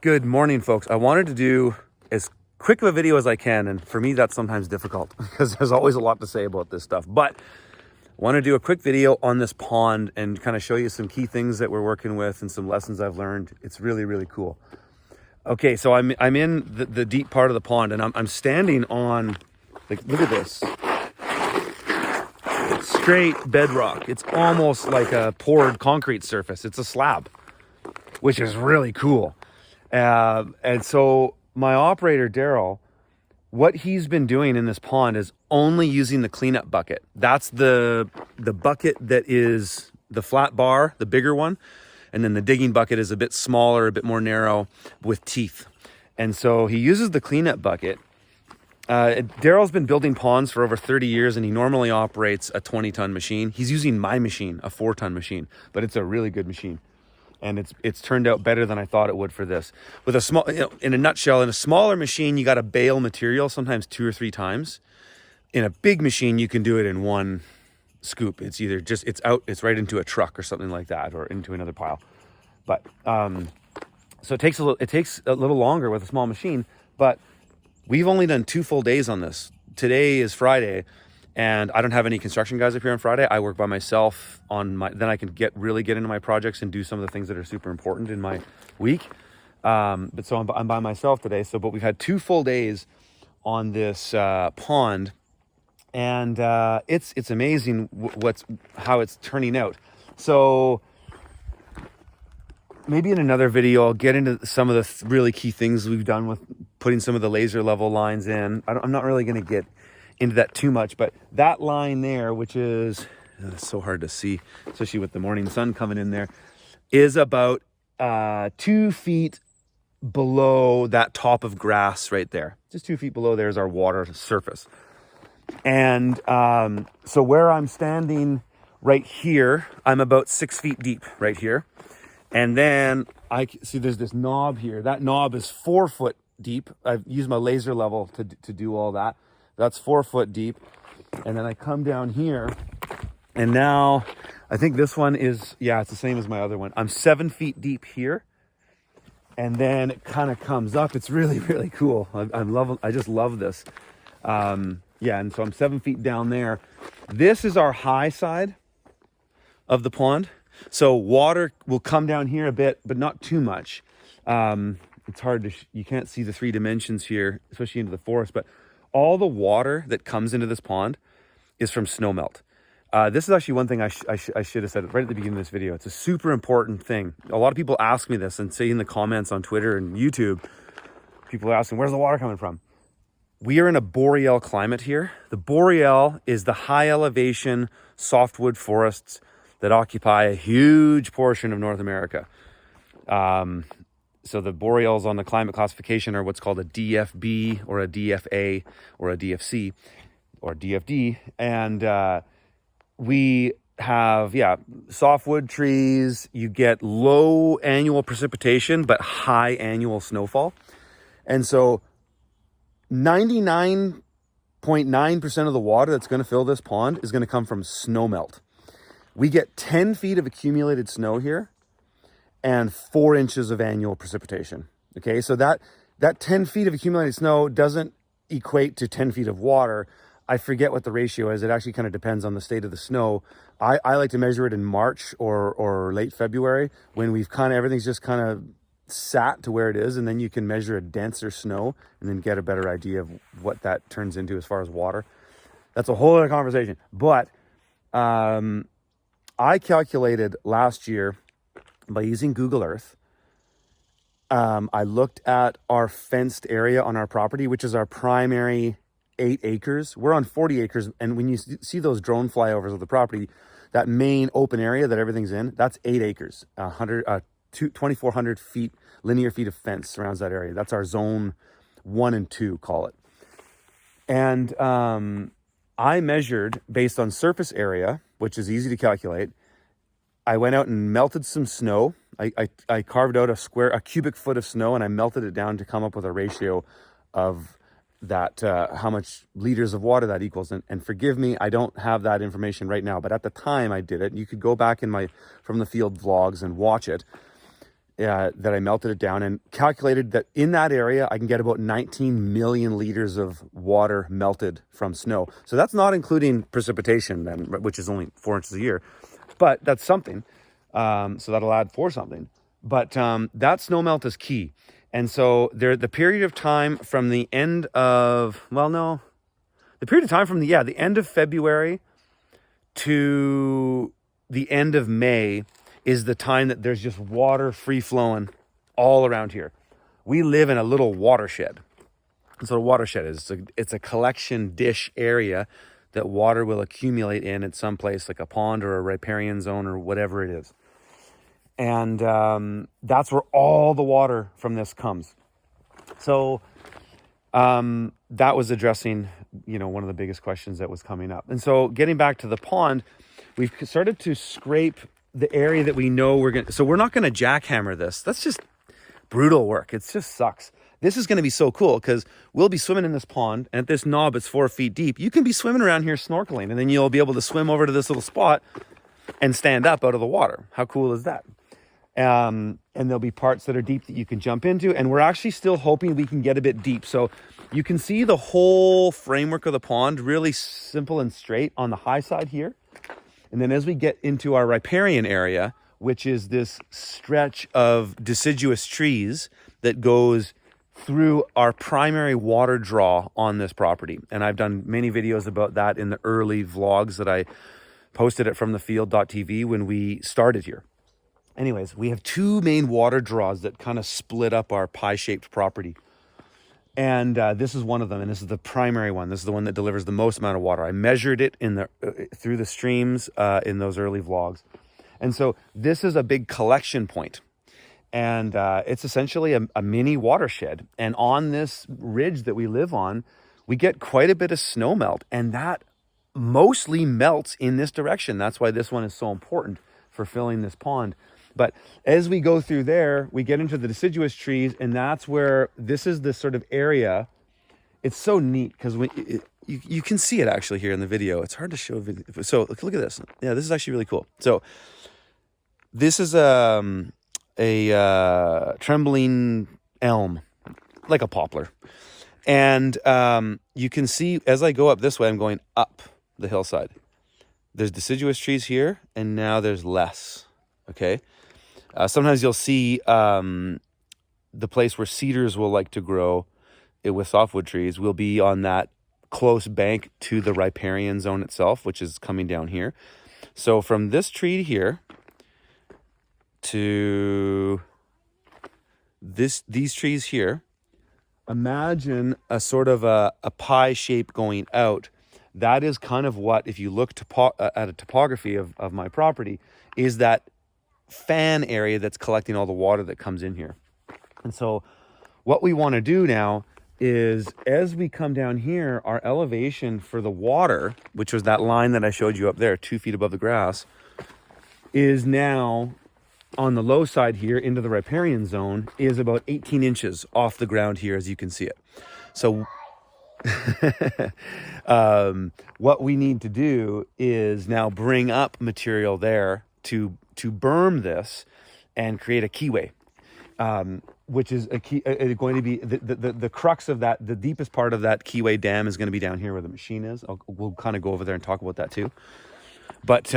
Good morning, folks. I wanted to do as quick of a video as I can, and for me that's sometimes difficult because there's always a lot to say about this stuff. But I want to do a quick video on this pond and kind of show you some key things that we're working with and some lessons I've learned. It's really, really cool. Okay, so I'm in the deep part of the pond, and I'm standing on, like, look at this. Straight bedrock. It's almost like a poured concrete surface. It's a slab, which is really cool. And so my operator, Daryl, what he's been doing in this pond is only using the cleanup bucket. That's the bucket that is the flat bar, the bigger one. And then the digging bucket is a bit smaller, a bit more narrow with teeth. And so he uses the cleanup bucket. Daryl's been building ponds for over 30 years, and he normally operates a 20-ton machine. He's using my machine, a 4-ton machine, but it's a really good machine. And it's turned out better than I thought it would for this. With a small, in a nutshell, in a smaller machine, you got to bale material sometimes 2 or 3 times. In a big machine, you can do it in one scoop. It's either just, it's right into a truck or something like that, or into another pile. But, so it takes a little longer with a small machine, but we've only done 2 full days on this. Today is Friday, and I don't have any construction guys up here on Friday. I work by myself then I can really get into my projects and do some of the things that are super important in my week. But so I'm by myself today. But we've had 2 full days on this pond, and it's amazing how it's turning out. So maybe in another video, I'll get into some of the really key things we've done with putting some of the laser level lines in. I'm not really going to get into that too much, but that line there, which is it's so hard to see, especially with the morning sun coming in there, is about 2 feet below that top of grass right there. Just 2 feet below there is our water surface. And so where I'm standing right here, I'm about 6 feet deep right here. And then I see there's this knob here. That knob is 4 foot deep. I've used my laser level to do all that. That's 4 foot deep. And then I come down here, and now I think this one is, it's the same as my other one. I'm 7 feet deep here, and then it kind of comes up. It's really, really cool. I just love this. And so I'm 7 feet down there. This is our high side of the pond. So water will come down here a bit, but not too much. It's hard to, you can't see the 3 dimensions here, especially into the forest, but all the water that comes into this pond is from snowmelt. This is actually one thing I should have said right at the beginning of this video. It's a super important thing. A lot of people ask me this, and say in the comments on Twitter and YouTube, people are asking, where's the water coming from? We are in a boreal climate here. The boreal is the high elevation softwood forests that occupy a huge portion of North America. So the boreals on the climate classification are what's called a DFB or a DFA or a DFC or DFD. And we have, softwood trees. You get low annual precipitation, but high annual snowfall. And so 99.9% of the water that's going to fill this pond is going to come from snowmelt. We get 10 feet of accumulated snow here and 4 inches of annual precipitation. Okay, so that 10 feet of accumulated snow doesn't equate to 10 feet of water. I forget what the ratio is. It actually kind of depends on the state of the snow. I like to measure it in March or late February, when we've everything's just kind of sat to where it is, and then you can measure a denser snow and then get a better idea of what that turns into as far as water. That's a whole other conversation. But I calculated last year by using Google Earth. I looked at our fenced area on our property, which is our primary 8 acres. We're on 40 acres. And when you see those drone flyovers of the property, that main open area that everything's in, that's 8 acres, 2,400 linear feet of fence surrounds that area. That's our zone 1 and 2, call it. And I measured based on surface area, which is easy to calculate. I went out and melted some snow. I carved out a cubic foot of snow, and I melted it down to come up with a ratio of that, how much liters of water that equals. And forgive me, I don't have that information right now, but at the time I did it. You could go back in my From the Field vlogs and watch it. that I melted it down and calculated that in that area, I can get about 19 million liters of water melted from snow. So that's not including precipitation then, which is only 4 inches a year, but that's something. So that'll add for something. But that snow melt is key. And so the period of time from the end of, the period of time from the end of February to the end of May is the time that there's just water free flowing all around here. We live in a little watershed. That's what a watershed is. It's a collection dish area that water will accumulate in at some place like a pond or a riparian zone or whatever it is. And that's where all the water from this comes. So that was addressing, one of the biggest questions that was coming up. And so getting back to the pond, we've started to scrape the area that we know so we're not going to jackhammer this. That's just brutal work. It just sucks. This is going to be so cool because we'll be swimming in this pond, and at this knob, it's 4 feet deep. You can be swimming around here snorkeling, and then you'll be able to swim over to this little spot and stand up out of the water. How cool is that? And there'll be parts that are deep that you can jump into, and we're actually still hoping we can get a bit deep. So you can see the whole framework of the pond, really simple and straight on the high side here. And then as we get into our riparian area, which is this stretch of deciduous trees that goes through our primary water draw on this property. And I've done many videos about that in the early vlogs that I posted at FromTheField.tv when we started here. Anyways, we have 2 main water draws that kind of split up our pie-shaped property. And this is one of them, and this is the primary one. This is the one that delivers the most amount of water. I measured it through the streams in those early vlogs. And so this is a big collection point. And it's essentially a mini watershed. And on this ridge that we live on, we get quite a bit of snow melt. And that mostly melts in this direction. That's why this one is so important for filling this pond. But as we go through there, we get into the deciduous trees, and that's where this is the sort of area. It's so neat because you can see it actually here in the video. It's hard to show video. So look at this. Yeah, this is actually really cool. So this is a trembling elm, like a poplar. And you can see as I go up this way, I'm going up the hillside. There's deciduous trees here, and now there's less. Okay. Sometimes you'll see the place where cedars will like to grow with softwood trees will be on that close bank to the riparian zone itself, which is coming down here. So from this tree here to these trees here, imagine a sort of a pie shape going out. That is kind of what, if you look at a topography of my property, is that fan area that's collecting all the water that comes in here. And so what we want to do now is as we come down here, our elevation for the water, which was that line that I showed you up there, 2 feet above the grass, is now on the low side here into the riparian zone, is about 18 inches off the ground here, as you can see it. So what we need to do is now bring up material there to berm this and create a keyway, which is going to be the crux of that. The deepest part of that keyway dam is going to be down here where the machine is. We'll kind of go over there and talk about that too. But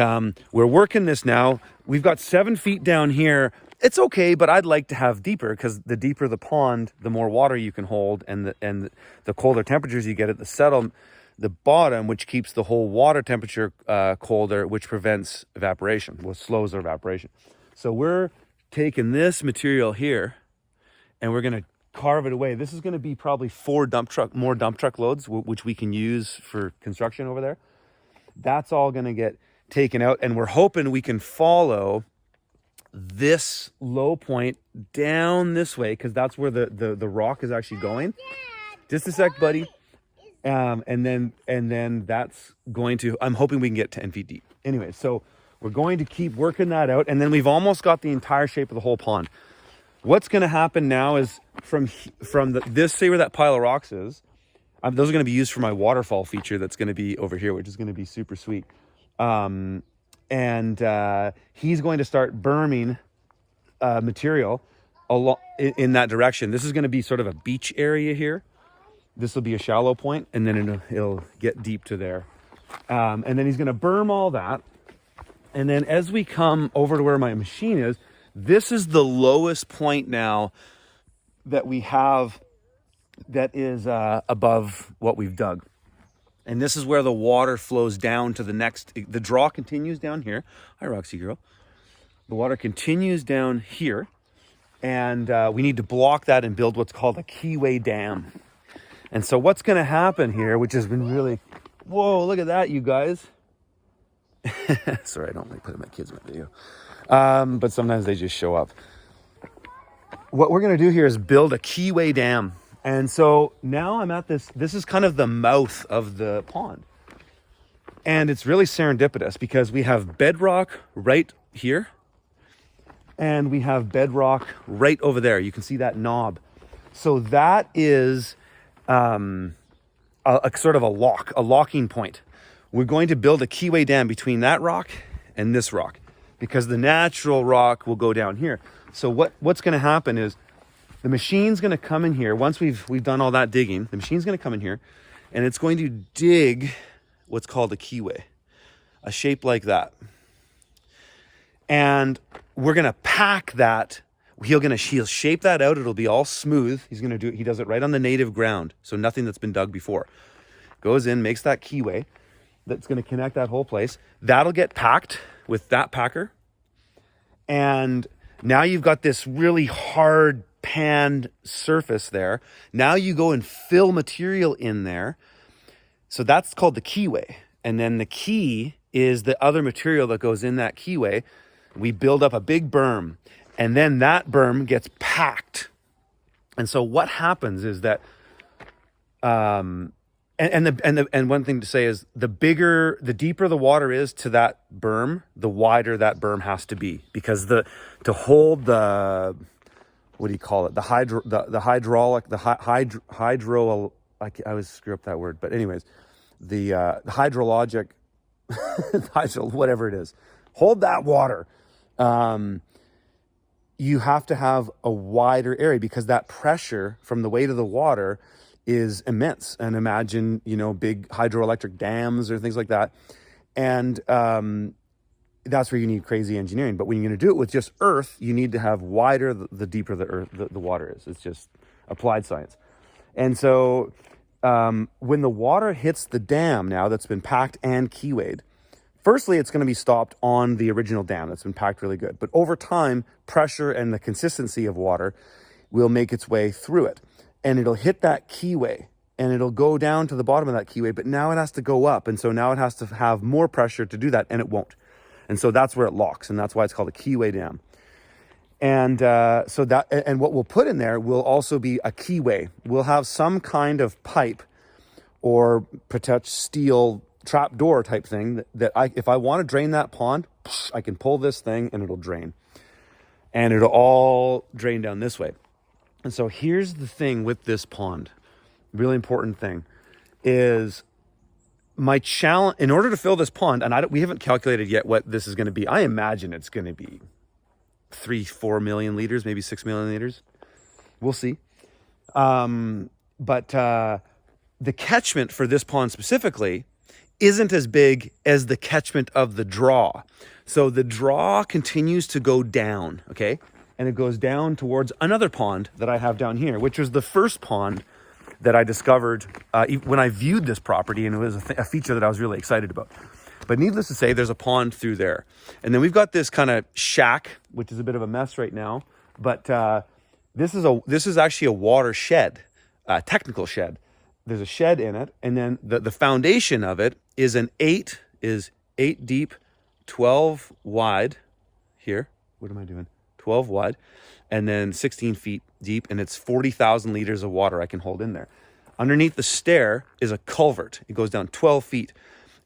we're working this now. We've got 7 feet down here. It's okay, but I'd like to have deeper, because the deeper the pond, the more water you can hold, and the colder temperatures you get at the bottom, which keeps the whole water temperature colder, which prevents evaporation, well, slows our evaporation. So we're taking this material here and we're going to carve it away. This is going to be probably 4 more dump truck loads, which we can use for construction over there. That's all going to get taken out, and we're hoping we can follow this low point down this way, because that's where the rock is actually going. Just a sec, buddy. And then that's going to, I'm hoping we can get 10 feet deep. Anyway, so we're going to keep working that out. And then we've almost got the entire shape of the whole pond. What's going to happen now is from this, say where that pile of rocks is, those are going to be used for my waterfall feature that's going to be over here, which is going to be super sweet. And he's going to start berming material along in that direction. This is going to be sort of a beach area here. This will be a shallow point, and then it'll get deep to there. And then he's going to berm all that. And then as we come over to where my machine is, this is the lowest point now that we have that is above what we've dug. And this is where the water flows down to the next. The draw continues down here. Hi, Roxy girl. The water continues down here. And we need to block that and build what's called a Keyway dam. And so what's going to happen here, which has been really, whoa, look at that, you guys. Sorry, I don't like putting my kids in my video. But sometimes they just show up. What we're going to do here is build a Keyway dam. And so now I'm at this is kind of the mouth of the pond. And it's really serendipitous because we have bedrock right here. And we have bedrock right over there. You can see that knob. So that is a sort of a locking point. We're going to build a Keyway dam between that rock and this rock because the natural rock will go down here. So what's going to happen is the machine's going to come in here. Once we've done all that digging, the machine's going to come in here and it's going to dig what's called a Keyway, a shape like that. And we're going to pack that. He'll shape that out. It'll be all smooth. He does it right on the native ground. So nothing that's been dug before. Goes in, makes that Keyway that's going to connect that whole place. That'll get packed with that packer. And now you've got this really hard panned surface there. Now you go and fill material in there. So that's called the Keyway. And then the key is the other material that goes in that Keyway. We build up a big berm. And then that berm gets packed. And so what happens is that, and one thing to say is the deeper the water is to that berm, the wider that berm has to be because to hold the, what do you call it? The hydraulic, I always screw up that word, but anyways, the hydrologic, whatever it is, hold that water. You have to have a wider area because that pressure from the weight of the water is immense. And imagine, big hydroelectric dams or things like that. And that's where you need crazy engineering. But when you're going to do it with just earth, you need to have wider the deeper the earth, the water is. It's just applied science. And so when the water hits the dam now that's been packed and keywayed, firstly, it's going to be stopped on the original dam that's been packed really good. But over time, pressure and the consistency of water will make its way through it. And it'll hit that keyway and it'll go down to the bottom of that keyway. But now it has to go up. And so now it has to have more pressure to do that. And it won't. And so that's where it locks. And that's why it's called a keyway dam. And and what we'll put in there will also be a keyway. We'll have some kind of pipe or protect steel trapdoor type thing that if I want to drain that pond, I can pull this thing and it'll drain. And it'll all drain down this way. And so here's the thing with this pond. Really important thing is my challenge in order to fill this pond, and we haven't calculated yet what this is going to be. I imagine it's going to be 3-4 million liters, maybe 6 million liters. We'll see. But the catchment for this pond specifically isn't as big as the catchment of the draw. So the draw continues to go down, okay? And it goes down towards another pond that I have down here, which was the first pond that I discovered when I viewed this property, and it was a feature that I was really excited about. But needless to say, there's a pond through there. And then we've got this kind of shack, which is a bit of a mess right now. But this is actually a water shed, a technical shed. There's a shed in it, and then the foundation of it is 8 deep, 12 wide. Here, what am I doing? 12 wide, and then 16 feet deep, and it's 40,000 liters of water I can hold in there. Underneath the stair is a culvert. It goes down 12 feet,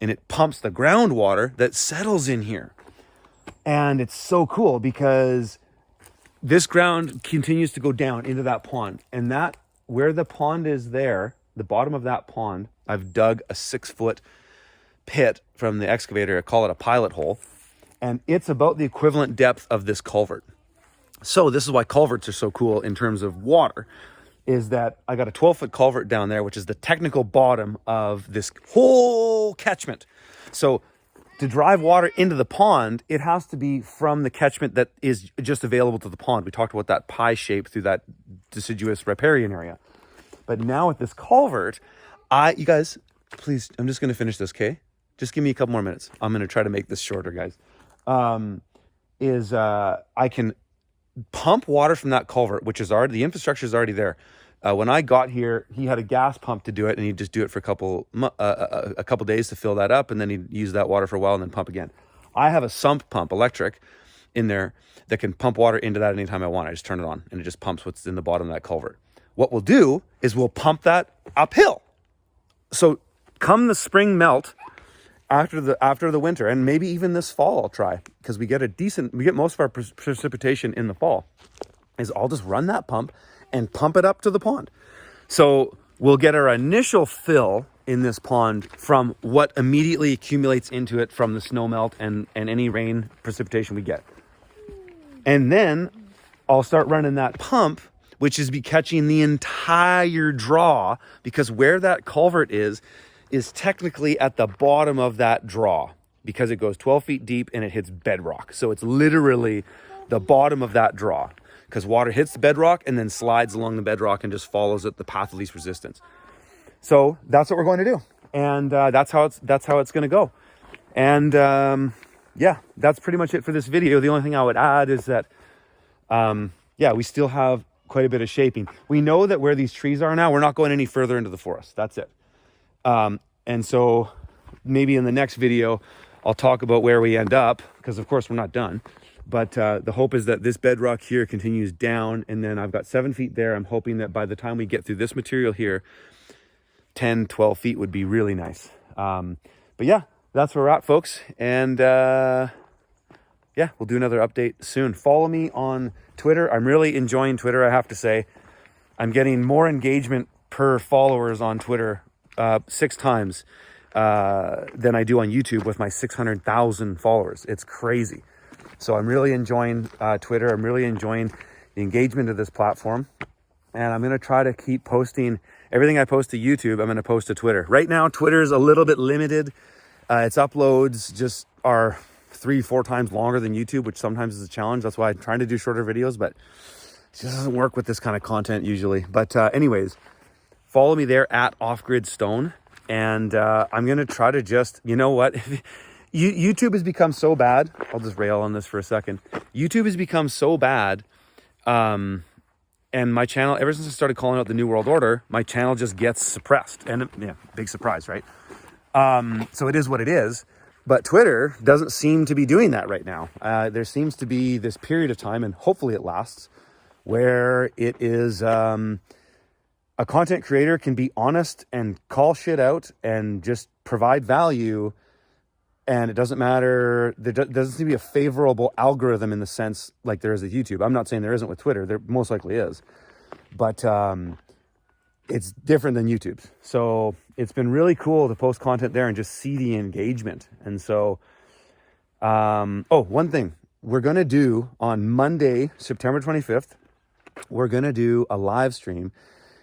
and it pumps the groundwater that settles in here. And it's so cool because this ground continues to go down into that pond, and that where the pond is there, the bottom of that pond, I've dug a 6-foot pit from the excavator. I call it a pilot hole. And it's about the equivalent depth of this culvert. So this is why culverts are so cool in terms of water, is that I got a 12-foot culvert down there, which is the technical bottom of this whole catchment. So to drive water into the pond, it has to be from the catchment that is just available to the pond. We talked about that pie shape through that deciduous riparian area. But now with this culvert, you guys, please, I'm just going to finish this, okay? Just give me a couple more minutes. I'm going to try to make this shorter, guys. I can pump water from that culvert, which is already, the infrastructure is already there. When I got here, he had a gas pump to do it, and he'd just do it for a couple days to fill that up, and then he'd use that water for a while and then pump again. I have a sump pump, electric, in there that can pump water into that anytime I want. I just turn it on, and it just pumps what's in the bottom of that culvert. What we'll do is we'll pump that uphill. So come the spring melt, after the winter, and maybe even this fall I'll try, because we get most of our precipitation in the fall, is I'll just run that pump and pump it up to the pond. So we'll get our initial fill in this pond from what immediately accumulates into it from the snow melt and any rain precipitation we get. And then I'll start running that pump, which is be catching the entire draw, because where that culvert is technically at the bottom of that draw, because it goes 12 feet deep and it hits bedrock. So it's literally the bottom of that draw, because water hits the bedrock and then slides along the bedrock and just follows it, the path of least resistance. So that's what we're going to do. And that's how it's going to go. And yeah, that's pretty much it for this video. The only thing I would add is that, we still have quite a bit of shaping. We know that where these trees are now, we're not going any further into the forest. That's it. And so maybe in the next video, I'll talk about where we end up, because of course we're not done. But the hope is that this bedrock here continues down, and then I've got 7 feet there. I'm hoping that by the time we get through this material here, 10, 12 feet would be really nice. But yeah, that's where we're at, folks. And we'll do another update soon. Follow me on Twitter. I'm really enjoying Twitter, I have to say. I'm getting more engagement per followers on Twitter 6 times than I do on YouTube with my 600,000 followers. It's crazy. So I'm really enjoying Twitter. I'm really enjoying the engagement of this platform. And I'm going to try to keep posting everything I post to YouTube. I'm going to post to Twitter. Right now, Twitter is a little bit limited. Its uploads just are 3-4 times longer than YouTube, which sometimes is a challenge. That's why I'm trying to do shorter videos, but it just doesn't work with this kind of content usually. But anyways, follow me there at Off-Grid Stone. And I'm going to try to just, you know what? YouTube has become so bad. I'll just rail on this for a second. YouTube has become so bad. And my channel, ever since I started calling out the New World Order, my channel just gets suppressed. And yeah, big surprise, right? So it is what it is. But Twitter doesn't seem to be doing that right now. There seems to be this period of time, and hopefully it lasts, where it is a content creator can be honest and call shit out and just provide value. And it doesn't matter. There doesn't seem to be a favorable algorithm in the sense like there is with YouTube. I'm not saying there isn't with Twitter. There most likely is. But it's different than YouTube. So it's been really cool to post content there and just see the engagement. And so, one thing we're going to do on Monday, September 25th, we're going to do a live stream,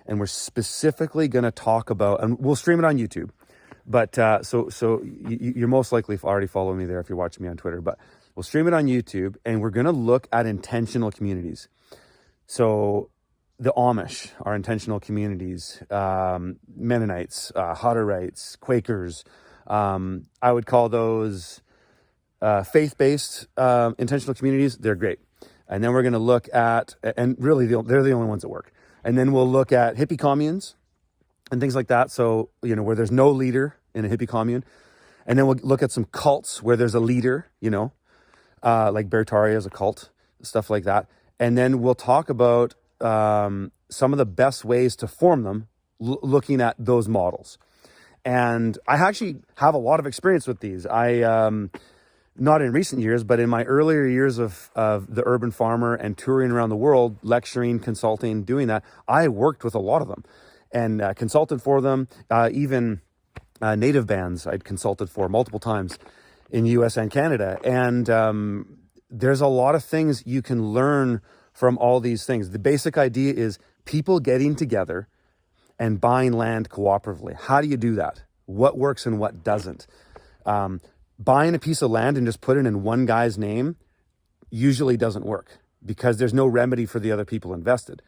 and we're specifically going to talk about, and we'll stream it on YouTube. But so you're most likely already following me there if you're watching me on Twitter. But we'll stream it on YouTube, and we're going to look at intentional communities. So the Amish are intentional communities, Mennonites, Hutterites, Quakers. I would call those faith-based intentional communities. They're great. And then we're going to look at, and really they're the only ones that work. And then we'll look at hippie communes and things like that. So, where there's no leader in a hippie commune. And then we'll look at some cults where there's a leader, like Bertaria is a cult, stuff like that. And then we'll talk about some of the best ways to form them, looking at those models. And I actually have a lot of experience with these. Not in recent years, but in my earlier years of the urban farmer and touring around the world, lecturing, consulting, doing that, I worked with a lot of them and consulted for them. Even native bands I'd consulted for multiple times in US and Canada. And there's a lot of things you can learn from all these things. The basic idea is people getting together and buying land cooperatively. How do you do that? What works and what doesn't? Buying a piece of land and just putting it in one guy's name usually doesn't work because there's no remedy for the other people invested.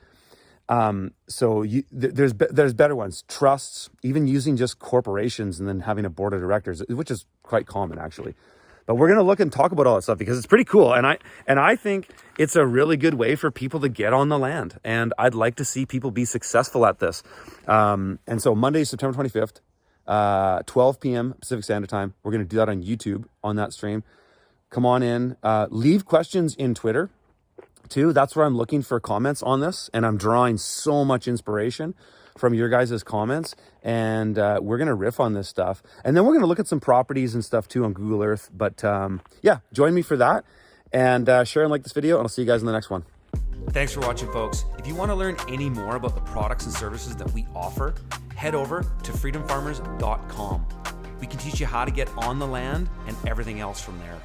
There's better ones. Trusts, even using just corporations and then having a board of directors, which is quite common actually. But we're going to look and talk about all that stuff because it's pretty cool. And I think it's a really good way for people to get on the land. And I'd like to see people be successful at this. And so Monday, September 25th, 12 p.m. Pacific Standard Time. We're going to do that on YouTube on that stream. Come on in. Leave questions in Twitter too. That's where I'm looking for comments on this. And I'm drawing so much inspiration from your guys' comments. And we're going to riff on this stuff. And then we're going to look at some properties and stuff too on Google Earth. But yeah, join me for that. And share and like this video. And I'll see you guys in the next one. Thanks for watching, folks. If you want to learn any more about the products and services that we offer, head over to freedomfarmers.com. We can teach you how to get on the land and everything else from there.